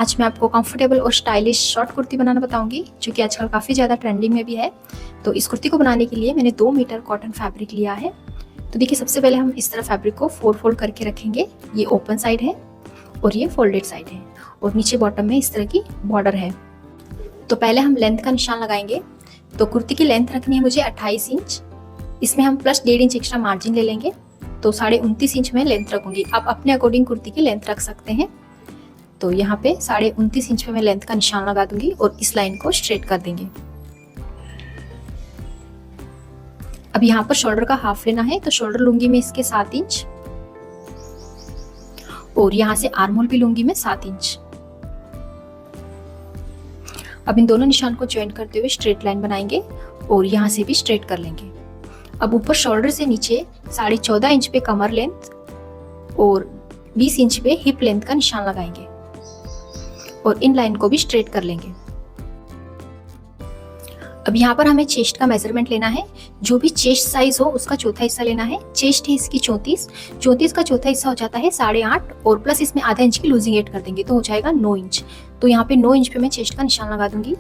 आज मैं आपको कंफर्टेबल और स्टाइलिश शॉर्ट कुर्ती बनाना बताऊंगी, जो कि आजकल काफ़ी ज़्यादा ट्रेंडिंग में भी है। तो इस कुर्ती को बनाने के लिए मैंने 2 मीटर कॉटन फैब्रिक लिया है। तो देखिए, सबसे पहले हम इस तरह फैब्रिक को 4 फोल्ड करके रखेंगे। ये ओपन साइड है और ये फोल्डेड साइड है, और नीचे बॉटम में इस तरह की बॉर्डर है। तो पहले हम लेंथ का निशान लगाएंगे। तो कुर्ती की लेंथ रखनी है मुझे 28 इंच। इसमें हम प्लस 1.5 इंच एक्स्ट्रा मार्जिन ले लेंगे। तो 29.5 इंच में लेंथ रखूंगी। आप अपने अकॉर्डिंग कुर्ती की लेंथ रख सकते हैं। तो यहाँ पे 29.5 इंच पे मैं लेंथ का निशान लगा दूंगी और इस लाइन को स्ट्रेट कर देंगे। अब यहाँ पर शोल्डर का हाफ लेना है, तो शोल्डर लूंगी मैं इसके 7 इंच, और यहाँ से आर्म होल भी लूंगी मैं 7 इंच। अब इन दोनों निशान को ज्वाइन करते हुए स्ट्रेट लाइन बनाएंगे और यहाँ से भी स्ट्रेट कर लेंगे। अब ऊपर शोल्डर से नीचे 14.5 इंच पे कमर लेंथ और 20 इंच पे हिप लेंथ का निशान लगाएंगे और इन लाइन को भी स्ट्रेट कर लेंगे। अब यहाँ पर हमें चेस्ट का मेजरमेंट लेना है। जो भी चेस्ट साइज हो उसका चौथा हिस्सा लेना है। चेस्ट है इसकी 34 का चौथा हिस्सा हो जाता है 8.5, और प्लस इसमें आधा इंच की लूजिंग ऐड कर देंगे तो हो जाएगा 9 इंच। तो यहाँ पे 9 इंच पे मैं चेस्ट का निशान लगा दूंगी।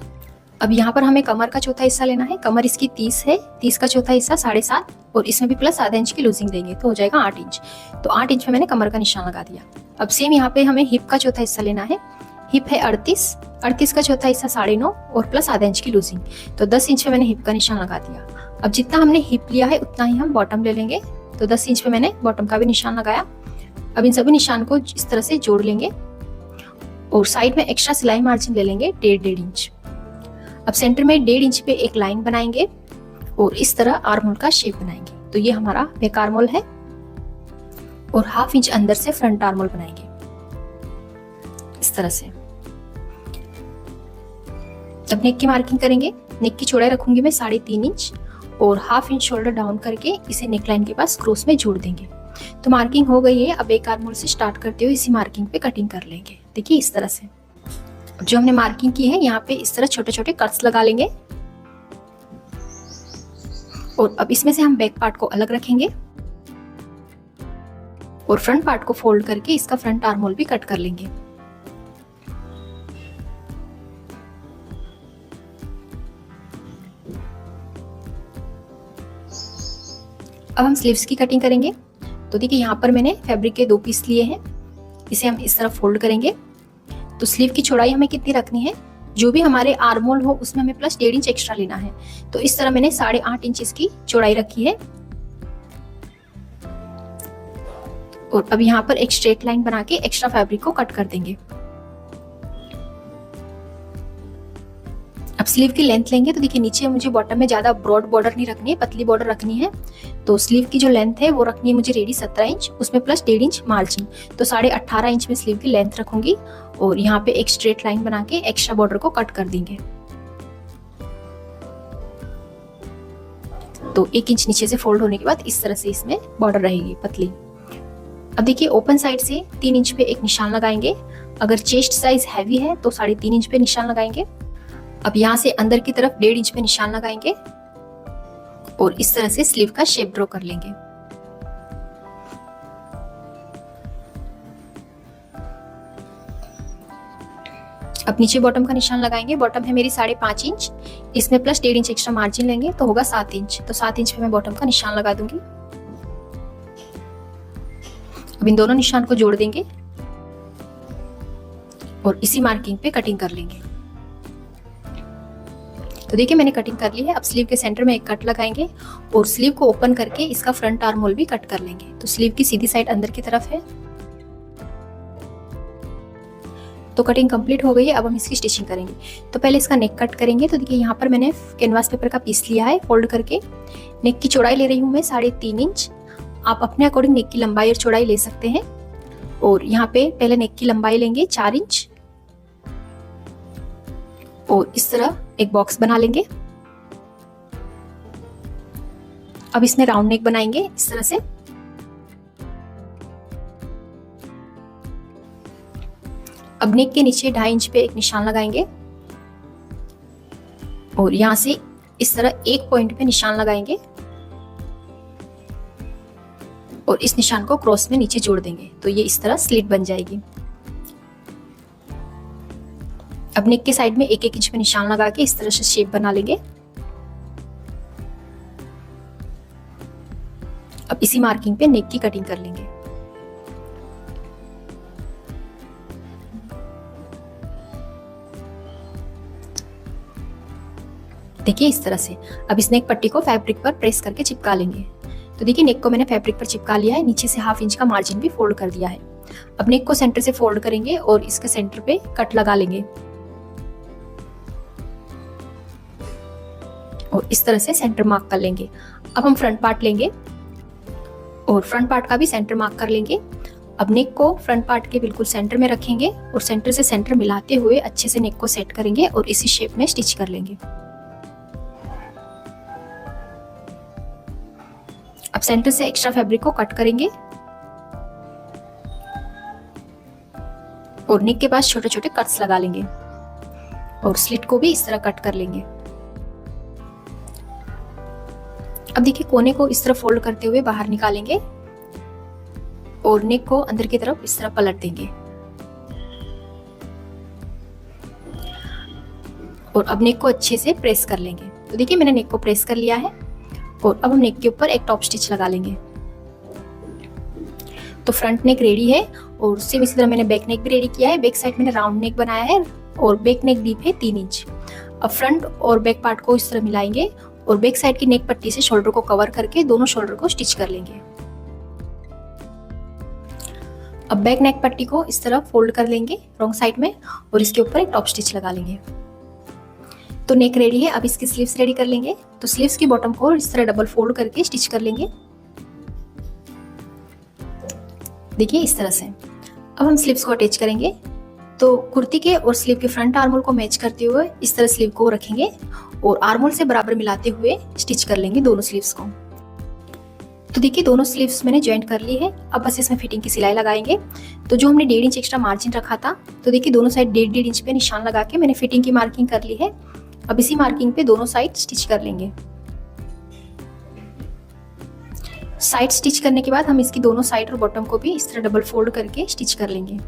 अब यहाँ पर हमें कमर का चौथा हिस्सा लेना है। कमर इसकी 30 है, 30 का चौथा हिस्सा 7.5, और इसमें भी प्लस आधा इंच की लूजिंग देंगे तो हो जाएगा 8 इंच। तो 8 इंच पे मैंने कमर का निशान लगा दिया। अब सेम यहाँ पे हमें हिप का चौथा हिस्सा लेना है। हिप है 38 का चौथा हिस्सा 9.5 और प्लस आधा इंच की लूजिंग, तो 10 इंच पे मैंने हिप का निशान लगा दिया। अब जितना हमने हिप लिया है उतना ही हम बॉटम ले लेंगे। तो 10 इंच पे मैंने बॉटम का भी निशान लगाया। अब इन सभी निशान को इस तरह से जोड़ लेंगे और साइड में एक्स्ट्रा सिलाई मार्जिन ले लेंगे 1.5 इंच। अब सेंटर में 1.5 इंच पे एक लाइन बनाएंगे और इस तरह आर्म होल का शेप बनाएंगे। तो ये हमारा बैक आर्म होल है, और हाफ इंच अंदर से फ्रंट आर्म होल बनाएंगे इस तरह से। अब नेक की मार्किंग करेंगे। नेक की चौड़ाई रखूंगी मैं 3.5 इंच, और हाफ इंच शोल्डर डाउन करके इसे नेक लाइन के पास क्रॉस में जोड़ देंगे। तो मार्किंग हो गई है। अब एक आर्म होल से स्टार्ट करते हुए इसी मार्किंग पे कटिंग कर लेंगे। देखिए इस तरह से जो हमने मार्किंग की है यहाँ पे इस तरह छोटे छोटे कट्स लगा लेंगे, और अब इसमें से हम बैक पार्ट को अलग रखेंगे और फ्रंट पार्ट को फोल्ड करके इसका फ्रंट आर्म होल भी कट कर लेंगे। अब हम स्लीव्स की कटिंग करेंगे। तो देखिए यहाँ पर मैंने फैब्रिक के 2 पीस लिए हैं। इसे हम इस तरह फोल्ड करेंगे। तो स्लीव की चौड़ाई हमें कितनी रखनी है, जो भी हमारे आर्म होल हो उसमें हमें प्लस 1.5 इंच एक्स्ट्रा लेना है। तो इस तरह मैंने 8.5 इंच इसकी चौड़ाई रखी है। और अब यहाँ पर एक स्ट्रेट लाइन बना के एक्स्ट्रा फैब्रिक को कट कर देंगे। अब स्लीव की लेंथ लेंगे। तो देखिए नीचे मुझे बॉटम में ज्यादा ब्रॉड बॉर्डर नहीं रखनी है, पतली बॉर्डर रखनी है। तो स्लीव की जो लेंथ है वो रखनी है मुझे रेडी 17 इंच, उसमें प्लस 1.5 इंच मार्जिन। तो 18.5 इंच में स्लीव की लेंथ रखूंगी, और यहाँ पे एक स्ट्रेट लाइन बना के एक्स्ट्रा बॉर्डर को कट कर देंगे। तो 1 इंच नीचे से फोल्ड होने के बाद इस तरह से इसमें बॉर्डर रहेगी पतली। अब देखिए ओपन साइड से 3 इंच पे एक निशान लगाएंगे। अगर चेस्ट साइज हैवी है तो 3.5 इंच पे निशान लगाएंगे। अब यहाँ से अंदर की तरफ 1.5 इंच पे निशान लगाएंगे और इस तरह से स्लीव का शेप ड्रॉ कर लेंगे। अब नीचे बॉटम का निशान लगाएंगे। बॉटम है मेरी 5.5 इंच, इसमें प्लस 1.5 इंच एक्स्ट्रा मार्जिन लेंगे तो होगा 7 इंच। तो 7 इंच पे मैं बॉटम का निशान लगा दूंगी। अब इन दोनों निशान को जोड़ देंगे और इसी मार्किंग पे कटिंग कर लेंगे। तो देखिए मैंने कटिंग कर ली है। अब स्लीव के सेंटर में एक कट लगाएंगे और स्लीव को ओपन करके इसका फ्रंट आर्म होल भी कट कर लेंगे। तो स्लीव की सीधी साइड अंदर की तरफ है। तो कटिंग कंप्लीट हो गई है। अब हम इसकी स्टिचिंग करेंगे। तो पहले इसका नेक कट करेंगे। तो देखिए यहाँ पर मैंने कैनवास पेपर का पीस लिया है फोल्ड करके। नेक की चौड़ाई ले रही हूँ मैं 3.5 इंच। आप अपने अकॉर्डिंग नेक की लंबाई और चौड़ाई ले सकते हैं। और यहाँ पे पहले नेक की लंबाई लेंगे 4 इंच, और इस तरह एक बॉक्स बना लेंगे। अब इसमें राउंड नेक बनाएंगे इस तरह से। अब नेक के नीचे 2.5 इंच पे एक निशान लगाएंगे और यहां से इस तरह एक पॉइंट पे निशान लगाएंगे और इस निशान को क्रॉस में नीचे जोड़ देंगे। तो ये इस तरह स्लिट बन जाएगी। अब नेक के साइड में 1-1 इंच में निशान लगा के इस तरह से शेप बना लेंगे। अब इसी मार्किंग पे नेक की कटिंग कर लेंगे। देखिए इस तरह से। अब इस नेक पट्टी को फैब्रिक पर प्रेस करके चिपका लेंगे। तो देखिए नेक को मैंने फैब्रिक पर चिपका लिया है, नीचे से 1/2 इंच का मार्जिन भी फोल्ड कर दिया है। अब नेक को सेंटर से फोल्ड करेंगे और इसके सेंटर पे कट लगा लेंगे और इस तरह से सेंटर मार्क कर लेंगे। अब हम फ्रंट पार्ट लेंगे और फ्रंट पार्ट का भी सेंटर मार्क कर लेंगे। अब नेक को फ्रंट पार्ट के बिल्कुल सेंटर में रखेंगे और सेंटर से सेंटर मिलाते हुए अच्छे से नेक को सेट करेंगे और इसी शेप में स्टिच कर लेंगे। अब सेंटर से एक्स्ट्रा फैब्रिक को कट करेंगे और नेक के पास छोटे छोटे कट्स लगा लेंगे और स्लिट को भी इस तरह कट कर लेंगे। अब देखिए कोने को इस तरह फोल्ड करते हुए बाहर निकालेंगे और नेक को अंदर की तरफ इस तरह पलट देंगे और अब नेक को अच्छे से प्रेस कर लेंगे। तो देखिए मैंने नेक को प्रेस कर लिया है और अब हम नेक के ऊपर एक टॉप स्टिच लगा लेंगे। तो फ्रंट नेक रेडी है और सेम इसी तरह मैंने बैक नेक भी रेडी किया है। बैक साइड मैंने राउंड नेक बनाया है और बैक नेक डीप है 3 इंच। अब फ्रंट और बैक पार्ट को इस तरह मिलाएंगे और बैक साइड की नेक पट्टी से शोल्डर को कवर करके दोनों शोल्डर को स्टिच कर लेंगे। अब बैक नेक पट्टी को इस तरह फोल्ड कर लेंगे रॉन्ग साइड में और इसके ऊपर एक टॉप स्टिच लगा लेंगे। तो नेक रेडी है। अब इसकी स्लीव्स रेडी कर लेंगे। तो स्लीव्स की बॉटम को इस तरह डबल फोल्ड करके स्टिच कर लेंगे। देखिए इस तरह से। अब हम स्लीव्स को अटैच करेंगे। तो कुर्ती के और स्लीव के फ्रंट आर्मोल को मैच करते हुए इस तरह स्लीव को रखेंगे और आर्मोल से बराबर मिलाते हुए स्टिच कर लेंगे दोनों स्लीव्स को। तो देखिए दोनों स्लीव्स मैंने ज्वाइंट कर ली है। अब बस इसमें फिटिंग की सिलाई लगाएंगे। तो जो हमने 1.5 इंच एक्स्ट्रा मार्जिन रखा था, तो देखिए दोनों साइड 1.5 इंच पे निशान लगा के मैंने फिटिंग की मार्किंग कर ली है। अब इसी मार्किंग पे दोनों साइड स्टिच कर लेंगे। साइड स्टिच करने के बाद हम इसकी दोनों साइड और बॉटम को भी इस तरह डबल फोल्ड करके स्टिच कर लेंगे।